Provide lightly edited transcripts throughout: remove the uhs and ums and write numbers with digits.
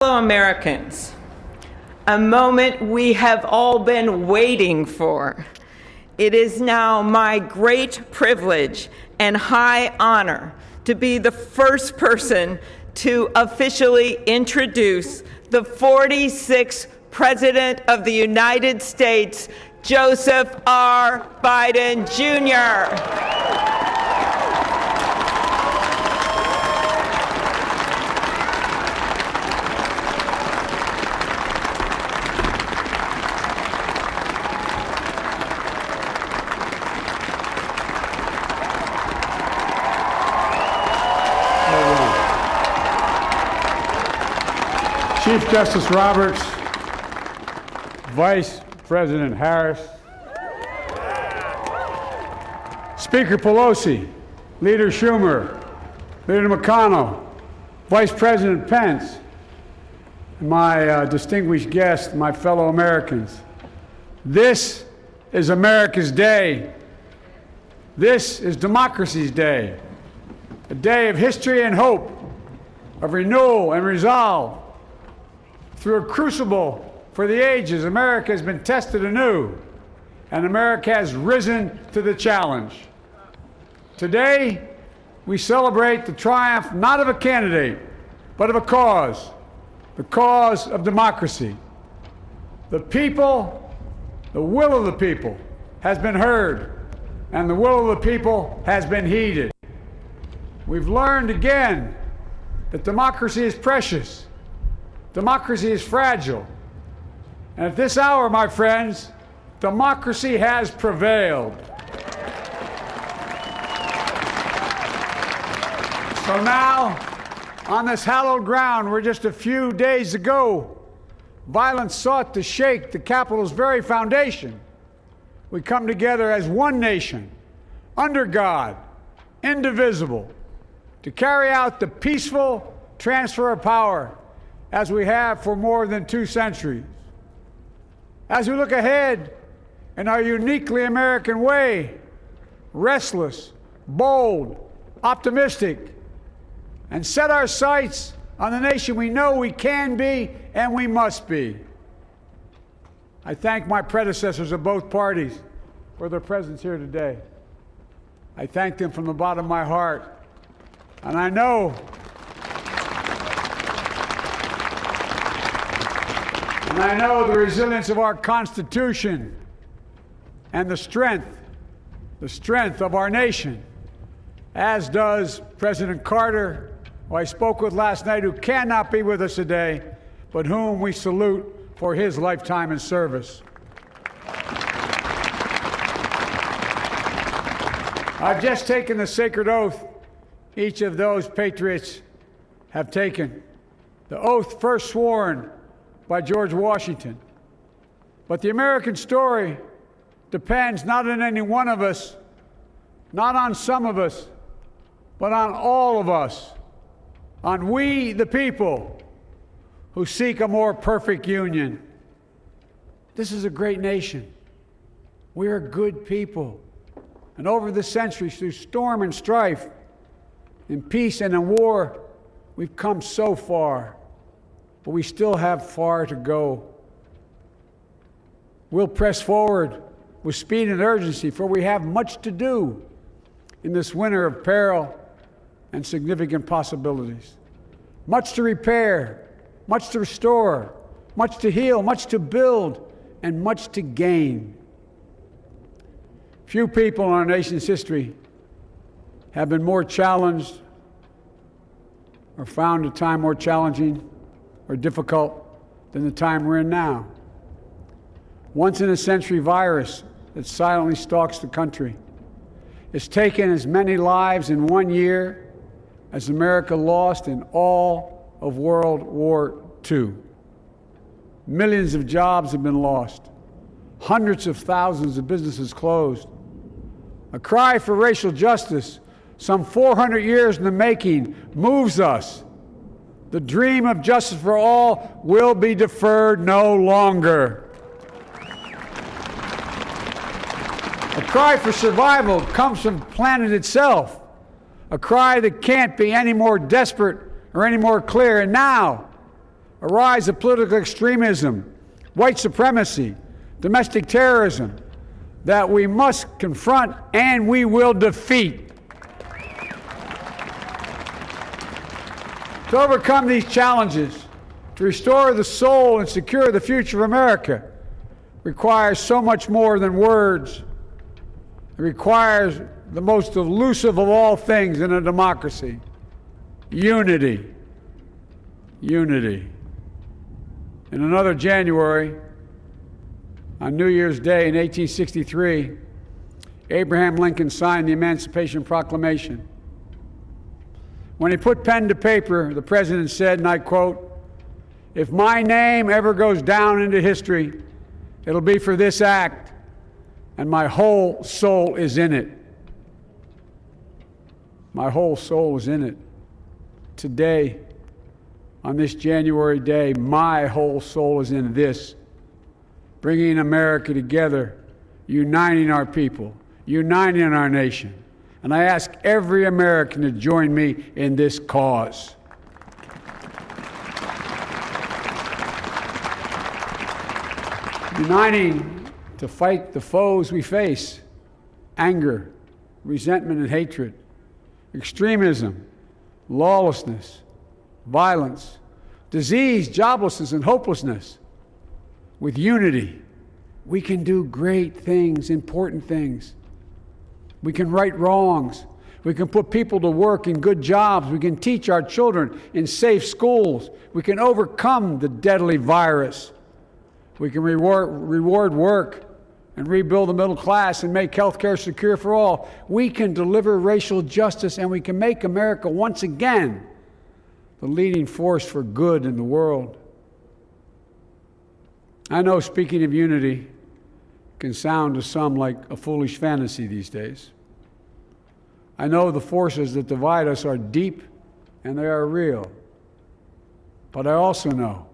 Fellow Americans, a moment we have all been waiting for. It is now my great privilege and high honor to be the first person to officially introduce the 46th President of the United States, Joseph R. Biden, Jr. Chief Justice Roberts, Vice President Harris, Speaker Pelosi, Leader Schumer, Leader McConnell, Vice President Pence, and my distinguished guests, my fellow Americans. This is America's day. This is democracy's day, a day of history and hope, of renewal and resolve. Through a crucible for the ages, America has been tested anew, and America has risen to the challenge. Today, we celebrate the triumph not of a candidate, but of a cause, the cause of democracy. The people, the will of the people has been heard, and the will of the people has been heeded. We've learned again that democracy is precious. Democracy is fragile. And at this hour, my friends, democracy has prevailed. So now, on this hallowed ground where just a few days ago, violence sought to shake the Capitol's very foundation, we come together as one nation, under God, indivisible, to carry out the peaceful transfer of power as we have for more than 2 centuries. As we look ahead in our uniquely American way, restless, bold, optimistic, and set our sights on the nation we know we can be and we must be. I thank my predecessors of both parties for their presence here today. I thank them from the bottom of my heart. And I know the resilience of our Constitution and the strength of our nation, as does President Carter, who I spoke with last night, who cannot be with us today, but whom we salute for his lifetime in service. I've just taken the sacred oath each of those patriots have taken, the oath first sworn by George Washington. But the American story depends not on any one of us, not on some of us, but on all of us, on we the people who seek a more perfect union. This is a great nation. We are good people. And over the centuries, through storm and strife, in peace and in war, we've come so far. But we still have far to go. We'll press forward with speed and urgency, for we have much to do in this winter of peril and significant possibilities. Much to repair, much to restore, much to heal, much to build, and much to gain. Few people in our nation's history have been more challenged or found a time more challenging or difficult than the time we're in now. Once-in-a-century virus that silently stalks the country. It's taken as many lives in 1 year as America lost in all of World War II. Millions of jobs have been lost. Hundreds of thousands of businesses closed. A cry for racial justice, some 400 years in the making, moves us. The dream of justice for all will be deferred no longer. A cry for survival comes from the planet itself, a cry that can't be any more desperate or any more clear. And now, a rise of political extremism, white supremacy, domestic terrorism that we must confront and we will defeat. To overcome these challenges, to restore the soul and secure the future of America, requires so much more than words. It requires the most elusive of all things in a democracy: unity. Unity. In another January, on New Year's Day in 1863, Abraham Lincoln signed the Emancipation Proclamation. When he put pen to paper, the president said, and I quote, "If my name ever goes down into history, it'll be for this act, and my whole soul is in it." My whole soul is in it. Today, on this January day, my whole soul is in this, bringing America together, uniting our people, uniting our nation. And I ask every American to join me in this cause. Uniting to fight the foes we face: anger, resentment and hatred, extremism, lawlessness, violence, disease, joblessness, and hopelessness. With unity, we can do great things, important things. We can right wrongs. We can put people to work in good jobs. We can teach our children in safe schools. We can overcome the deadly virus. We can reward work and rebuild the middle class and make health care secure for all. We can deliver racial justice, and we can make America once again the leading force for good in the world. I know speaking of unity can sound to some like a foolish fantasy these days. I know the forces that divide us are deep and they are real. But I also know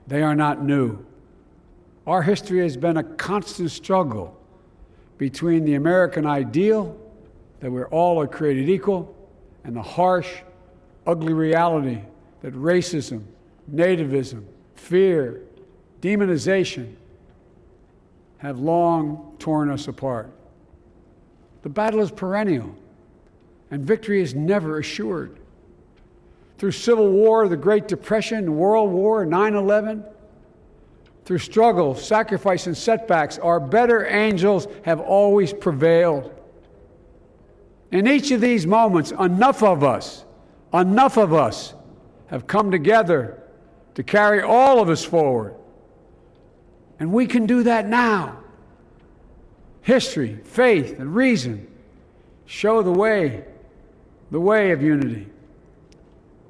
they are not new. Our history has been a constant struggle between the American ideal that we're all created equal and the harsh, ugly reality that racism, nativism, fear, demonization have long torn us apart. The battle is perennial, and victory is never assured. Through Civil War, the Great Depression, World War, 9/11, through struggle, sacrifice, and setbacks, our better angels have always prevailed. In each of these moments, enough of us have come together to carry all of us forward. And we can do that now. History, faith, and reason show the way of unity.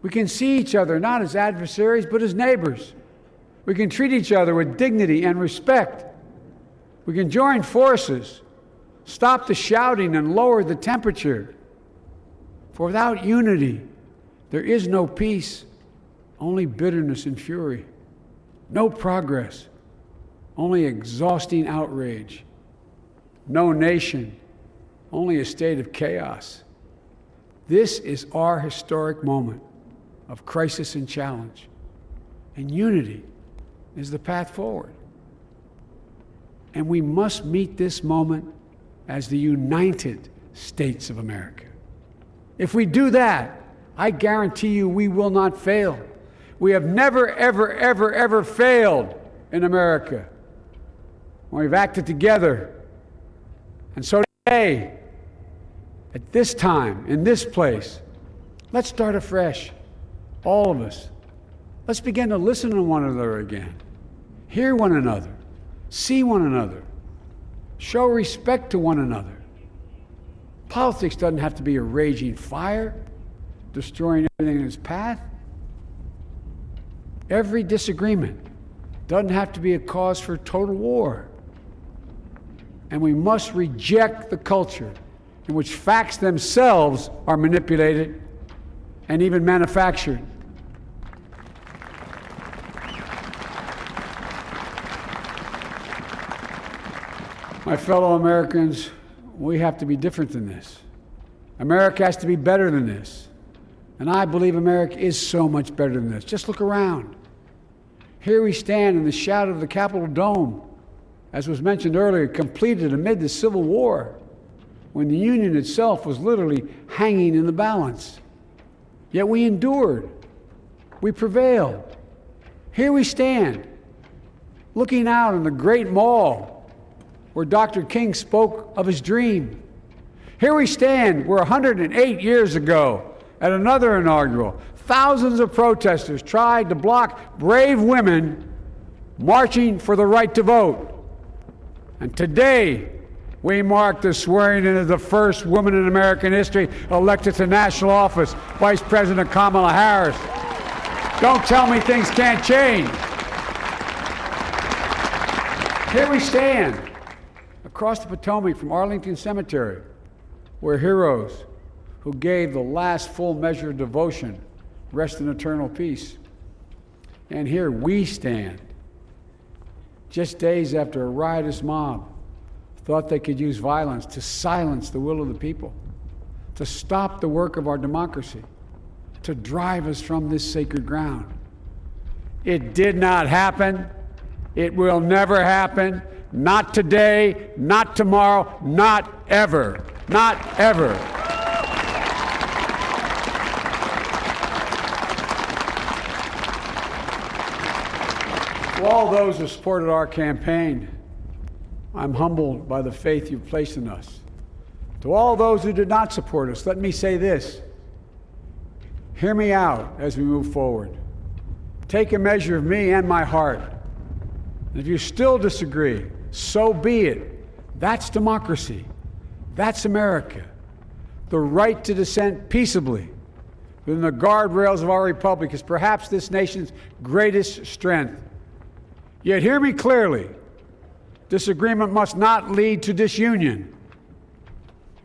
We can see each other not as adversaries, but as neighbors. We can treat each other with dignity and respect. We can join forces, stop the shouting, and lower the temperature. For without unity, there is no peace, only bitterness and fury. No progress, only exhausting outrage. No nation, only a state of chaos. This is our historic moment of crisis and challenge, and unity is the path forward. And we must meet this moment as the United States of America. If we do that, I guarantee you we will not fail. We have never, ever, ever, ever failed in America when we've acted together. And so today, at this time, in this place, let's start afresh, all of us. Let's begin to listen to one another again, hear one another, see one another, show respect to one another. Politics doesn't have to be a raging fire, destroying everything in its path. Every disagreement doesn't have to be a cause for total war. And we must reject the culture in which facts themselves are manipulated and even manufactured. My fellow Americans, we have to be different than this. America has to be better than this. And I believe America is so much better than this. Just look around. Here we stand in the shadow of the Capitol Dome, as was mentioned earlier, completed amid the Civil War, when the Union itself was literally hanging in the balance. Yet we endured. We prevailed. Here we stand, looking out on the great mall where Dr. King spoke of his dream. Here we stand where 108 years ago, at another inaugural, thousands of protesters tried to block brave women marching for the right to vote. And today, we mark the swearing in of the first woman in American history elected to national office, Vice President Kamala Harris. Don't tell me things can't change. Here we stand, across the Potomac from Arlington Cemetery, where heroes who gave the last full measure of devotion rest in eternal peace. And here we stand, just days after a riotous mob thought they could use violence to silence the will of the people, to stop the work of our democracy, to drive us from this sacred ground. It did not happen. It will never happen. Not today, not tomorrow, not ever. Not ever. To all those who supported our campaign, I'm humbled by the faith you've placed in us. To all those who did not support us, let me say this. Hear me out as we move forward. Take a measure of me and my heart. And if you still disagree, so be it. That's democracy. That's America. The right to dissent peaceably within the guardrails of our republic is perhaps this nation's greatest strength. Yet hear me clearly. Disagreement must not lead to disunion.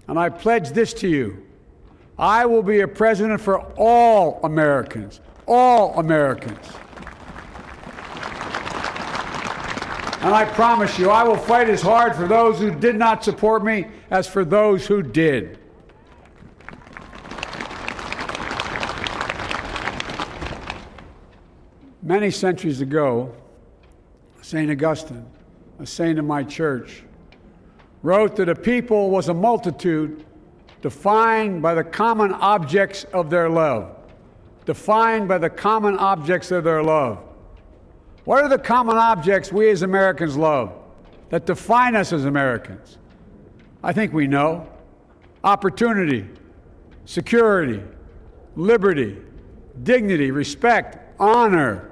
And I pledge this to you. I will be a president for all Americans. All Americans. And I promise you, I will fight as hard for those who did not support me as for those who did. Many centuries ago, St. Augustine, a saint of my church, wrote that a people was a multitude defined by the common objects of their love. Defined by the common objects of their love. What are the common objects we as Americans love that define us as Americans? I think we know. Opportunity, security, liberty, dignity, respect, honor,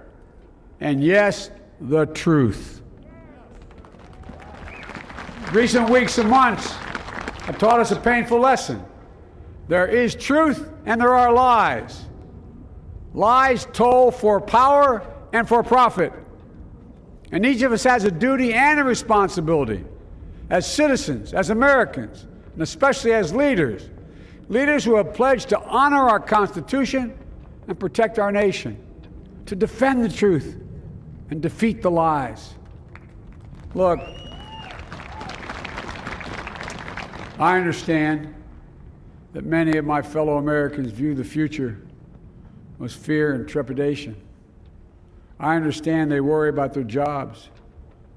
and yes, the truth. Recent weeks and months have taught us a painful lesson. There is truth and there are lies. Lies told for power and for profit. And each of us has a duty and a responsibility as citizens, as Americans, and especially as leaders. Leaders who have pledged to honor our Constitution and protect our nation, to defend the truth and defeat the lies. Look, I understand that many of my fellow Americans view the future with fear and trepidation. I understand they worry about their jobs.